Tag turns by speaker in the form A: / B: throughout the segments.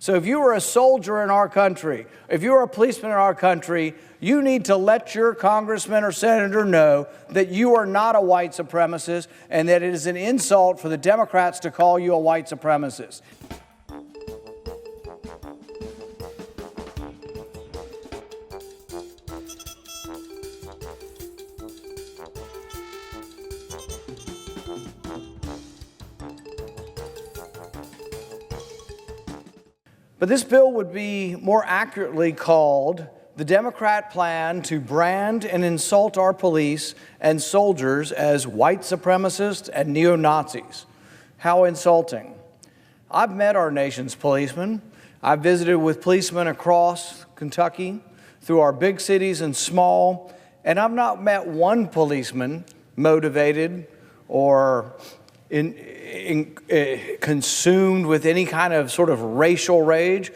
A: So if you are a soldier in our country, if you are a policeman in our country, you need to let your congressman or senator know that you are not a white supremacist and that it is an insult for the Democrats to call you a white supremacist. But this bill would be more accurately called the Democrat plan to brand and insult our police and soldiers as white supremacists and neo-Nazis. How insulting. I've met our nation's policemen. I've visited with policemen across Kentucky, through our big cities and small, and I've not met one policeman motivated or consumed with any kind of sort of racial rage.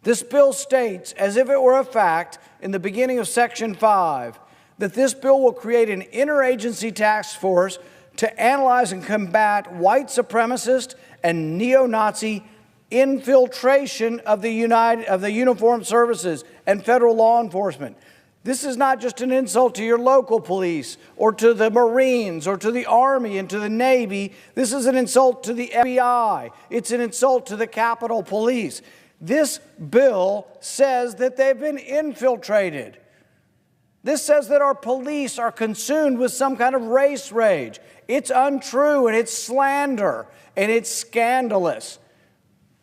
A: This bill states, as if it were a fact, in the beginning of Section 5, that this bill will create an interagency task force to analyze and combat white supremacist and neo-Nazi infiltration of the uniformed services and federal law enforcement. This is not just an insult to your local police or to the Marines or to the Army and to the Navy. This is an insult to the FBI. It's an insult to the Capitol Police. This bill says that they've been infiltrated. This says that our police are consumed with some kind of race rage. It's untrue and it's slander and it's scandalous,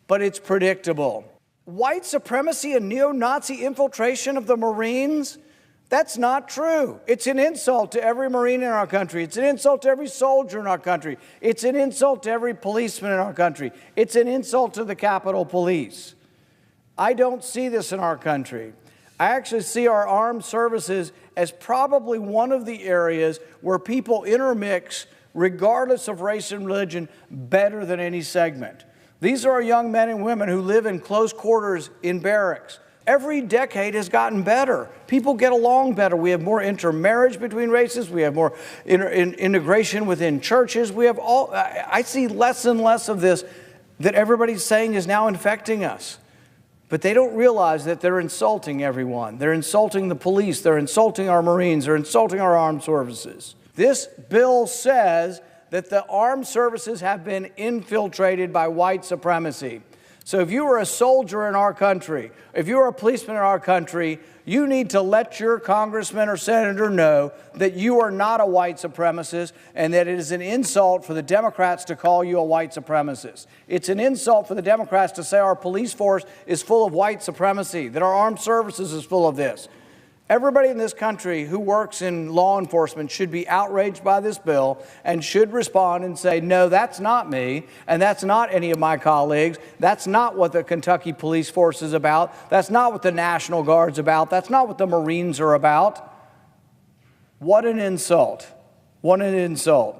A: but it's predictable. White supremacy and neo-Nazi infiltration of the Marines? That's not true. It's an insult to every Marine in our country. It's an insult to every soldier in our country. It's an insult to every policeman in our country. It's an insult to the Capitol Police. I don't see this in our country. I actually see our armed services as probably one of the areas where people intermix, regardless of race and religion, better than any segment. These are our young men and women who live in close quarters in barracks. Every decade has gotten better. People get along better. We have more intermarriage between races. We have more integration within churches. I see less and less of this that everybody's saying is now infecting us. But they don't realize that they're insulting everyone. They're insulting the police. They're insulting our Marines. They're insulting our armed services. This bill says that the armed services have been infiltrated by white supremacy. So if you are a soldier in our country, if you are a policeman in our country, you need to let your congressman or senator know that you are not a white supremacist and that it is an insult for the Democrats to call you a white supremacist. It's an insult for the Democrats to say our police force is full of white supremacy, that our armed services is full of this. Everybody in this country who works in law enforcement should be outraged by this bill and should respond and say, no, that's not me, and that's not any of my colleagues. That's not what the Kentucky Police Force is about. That's not what the National Guard's about. That's not what the Marines are about. What an insult. What an insult.